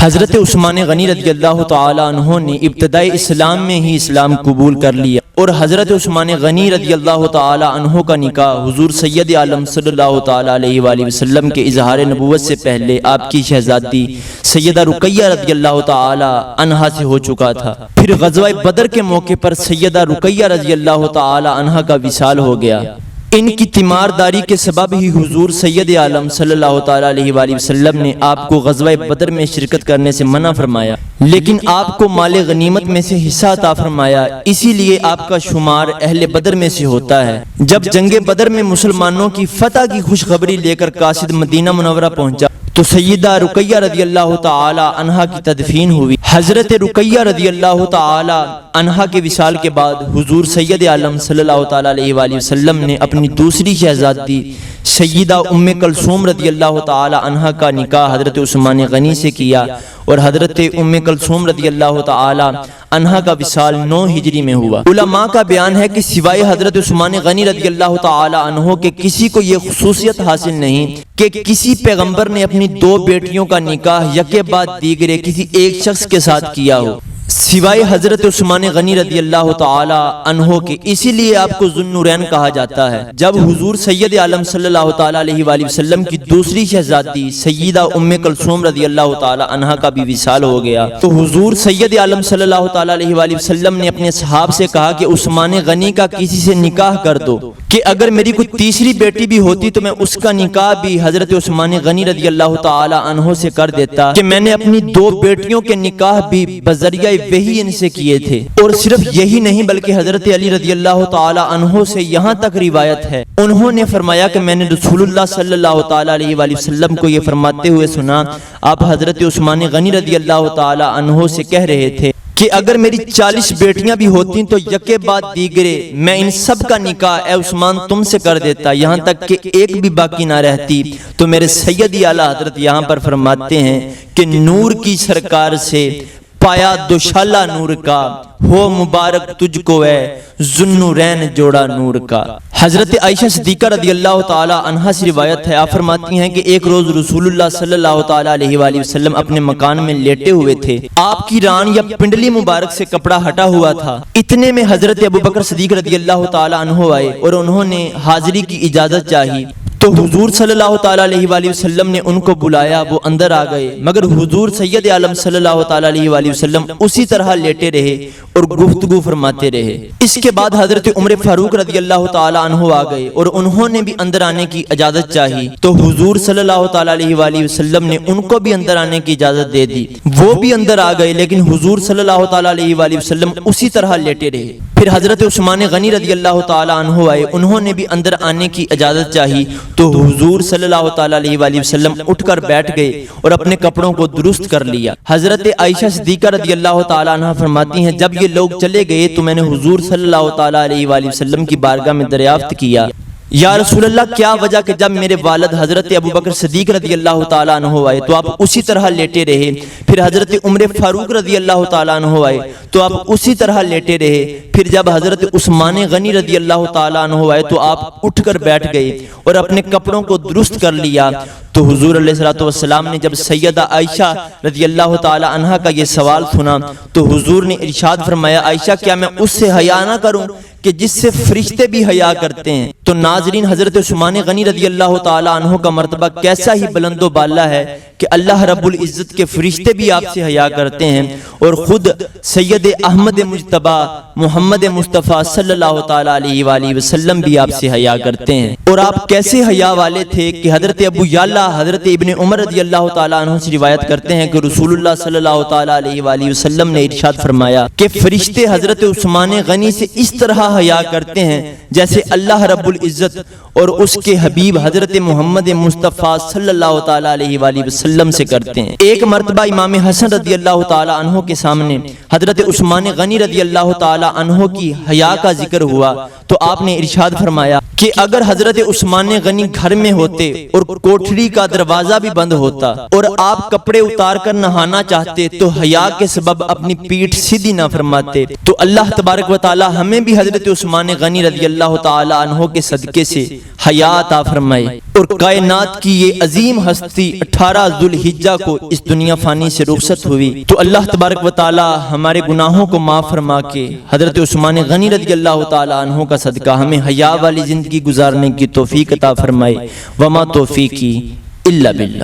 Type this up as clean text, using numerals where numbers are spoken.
حضرت عثمان غنی رضی اللہ تعالی عنہ نے ابتدائی اسلام میں ہی اسلام قبول کر لیا اور حضرت عثمان غنی رضی اللہ تعالی عنہ کا نکاح حضور سید عالم صلی اللہ تعالی علیہ وآلہ وسلم کے اظہار نبوت سے پہلے آپ کی شہزادی سیدہ رقیہ رضی اللہ تعالی عنہا سے ہو چکا تھا۔ پھر غزوہ بدر کے موقع پر سیدہ رقیہ رضی اللہ تعالی عنہا کا وصال ہو گیا۔ ان کی تیمارداری کے سبب ہی حضور سید عالم صلی اللہ تعالی علیہ وآلہ وسلم نے آپ کو غزوہ بدر میں شرکت کرنے سے منع فرمایا، لیکن آپ کو مال غنیمت میں سے حصہ عطا فرمایا، اسی لیے آپ کا شمار اہل بدر میں سے ہوتا ہے۔ جب جنگ بدر میں مسلمانوں کی فتح کی خوشخبری لے کر قاصد مدینہ منورہ پہنچا تو سیدہ رقیہ رضی اللہ تعالی عنہا کی تدفین ہوئی۔ حضرت رقیہ رضی اللہ تعالی عنہا کے وصال کے بعد حضور سید عالم صلی اللہ تعالی علیہ وآلہ وسلم نے اپنی دوسری شہزادی سیدہ ام کلثوم رضی اللہ تعالی عنہا کا نکاح حضرت عثمان غنی سے کیا اور حضرت ام کلثوم رضی اللہ تعالی عنہا کا وصال 9 ہجری میں ہوا۔ علماء کا بیان ہے کہ سوائے حضرت عثمان غنی رضی اللہ تعالی عنہ کے کسی کو یہ خصوصیت حاصل نہیں کہ کسی پیغمبر نے اپنی 2 بیٹیوں کا نکاح یکے بعد دیگرے کسی ایک شخص کے ساتھ کیا ہو سوائے حضرت عثمان غنی رضی اللہ تعالی عنہ کے، اسی لیے آپ کو ذو النورین کہا جاتا ہے۔ جب حضور سید عالم صلی اللہ تعالی علیہ وآلہ وسلم کی دوسری شہزادی سیدہ ام کلثوم رضی اللہ تعالی عنہا کا بھی وصال ہو گیا تو حضور سید عالم صلی اللہ تعالی علیہ وآلہ وسلم نے اپنے صحاب سے کہا کہ عثمان غنی کا کسی سے نکاح کر دو، کہ اگر میری کوئی تیسری بیٹی بھی ہوتی تو میں اس کا نکاح بھی حضرت عثمان غنی رضی اللہ تعالی عنہ سے کر دیتا، کہ میں نے اپنی 2 بیٹیوں کے نکاح بھی بذریعہ وہی ان سے کیے تھے۔ اور صرف یہی نہیں بلکہ حضرت علی رضی اللہ تعالی عنہ سے یہاں تک روایت ہے، انہوں نے فرمایا کہ میں نے رسول اللہ صلی اللہ تعالی علیہ وآلہ وسلم کو یہ فرماتے ہوئے سنا، آپ حضرت عثمان غنی رضی اللہ تعالی عنہ سے کہہ رہے تھے کہ اگر میری 40 بیٹیاں بھی ہوتی تو یکے بعد دیگرے میں ان سب کا نکاح اے عثمان تم سے کر دیتا، یہاں تک کہ ایک بھی باقی نہ رہتی۔ تو میرے سیدی اعلیٰ حضرت یہاں پر فرماتے ہیں کہ نور کی سرکار سے پایا دوشالہ نور کا، ہو مبارک تجھ کو اے ذو النورین جوڑا نور کا۔ حضرت عائشہ صدیقہ رضی اللہ تعالی عنہا سے روایت ہے، آپ فرماتی ہیں کہ ایک روز رسول اللہ صلی اللہ تعالی علیہ وآلہ وسلم اپنے مکان میں لیٹے ہوئے تھے، آپ کی ران یا پنڈلی مبارک سے کپڑا ہٹا ہوا تھا۔ اتنے میں حضرت ابوبکر صدیق رضی اللہ تعالی عنہ آئے اور انہوں نے حاضری کی اجازت چاہی تو حضور صلی اللہ تعالی علیہ وآلہ وسلم نے ان کو بلایا، وہ اندر آ گئے، مگر حضور سید عالم صلی اللہ تعالی علیہ وآلہ وسلم اسی طرح لیٹے رہے اور گفتگو فرماتے رہے۔ اس کے بعد حضرت عمر فاروق رضی اللہ تعالی عنہ آ گئے اور انہوں نے بھی اندر آنے کی اجازت چاہی تو حضور صلی اللہ تعالی علیہ وآلہ وسلم نے ان کو بھی اندر آنے کی اجازت دے دی، وہ بھی اندر آ گئے، لیکن حضور صلی اللہ تعالی علیہ وآلہ وسلم اسی طرح لیٹے رہے۔ پھر حضرت عثمان غنی رضی اللہ تعالی عنہ آئے، انہوں نے بھی اندر آنے کی اجازت چاہی تو حضور صلی اللہ تعالی علیہ وآلہ وسلم اٹھ کر بیٹھ گئے اور اپنے کپڑوں کو درست کر لیا۔ حضرت عائشہ صدیقہ رضی اللہ تعالی عنہ فرماتی ہیں جب یہ لوگ چلے گئے تو میں نے حضور صلی اللہ تعالی علیہ وآلہ وسلم کی بارگاہ میں دریافت کیا، یا رسول اللہ کیا وجہ کہ جب میرے والد حضرت ابوبکر صدیق رضی اللہ تعالی عنہ آئے تو آپ اسی طرح لیٹے رہے، پھر حضرت عمر فاروق رضی اللہ تعالی عنہ آئے تو آپ اسی طرح لیٹے رہے، پھر جب حضرت عثمان غنی رضی اللہ تعالی عنہ آئے تو آپ اٹھ کر بیٹھ گئے اور اپنے کپڑوں کو درست کر لیا۔ تو حضور علیہ الصلوۃ والسلام نے جب سیدہ عائشہ رضی اللہ تعالی عنہا کا یہ سوال سنا تو حضور نے ارشاد فرمایا، عائشہ کیا میں اس سے حیا نہ کروں کہ جس سے فرشتے بھی حیا کرتے ہیں؟ تو ناظرین، حضرت عثمان غنی رضی اللہ تعالی عنہ کا مرتبہ کیسا ہی بلند و بالا ہے کہ اللہ رب العزت کے فرشتے بھی آپ سے حیا کرتے ہیں اور خود سید احمد مجتبی محمد مصطفیٰ صلی اللہ تعالی علیہ وآلہ وسلم بھی آپ سے حیا کرتے ہیں۔ اور آپ کیسے حیا والے تھے کہ حضرت ابو یعلا حضرت ابن عمر رضی اللہ تعالی عنہ سے روایت کرتے ہیں کہ رسول اللہ صلی اللہ تعالی علیہ وآلہ وسلم نے ارشاد فرمایا کہ فرشتے حضرت عثمان غنی سے اس طرح حیا کرتے ہیں جیسے اللہ رب العزت اور اس کے حبیب حضرت محمد مصطفیٰ صلی اللہ تعالی علیہ وآلہ وسلم سے کرتے ہیں۔ ایک مرتبہ امام حسن رضی اللہ تعالی عنہ کے سامنے حضرت عثمان غنی رضی اللہ تعالی عنہ کی حیا کا ذکر ہوا تو آپ نے ارشاد فرمایا کہ اگر حضرت عثمان غنی گھر میں ہوتے اور کوٹھڑی کا دروازہ بھی بند ہوتا اور آپ کپڑے اتار کر نہانا چاہتے تو حیا کے سبب اپنی پیٹھ سیدھی نہ فرماتے، تو اللہ تبارک و تعالی ہمیں بھی حضرت حضرت عثمان غنی رضی اللہ تعالی عنہ کے صدقے سے حیا عطا فرمائے اور کائنات کی یہ عظیم ہستی 18 ذوالحجہ کو اس دنیا فانی سے رخصت ہوئی تو اللہ تبارک و تعالی ہمارے گناہوں کو معاف فرما کے حضرت عثمان غنی رضی اللہ تعالی عنہ کا صدقہ ہمیں حیا والی زندگی گزارنے کی توفیق عطا فرمائے۔ وما توفیقی الا باللہ۔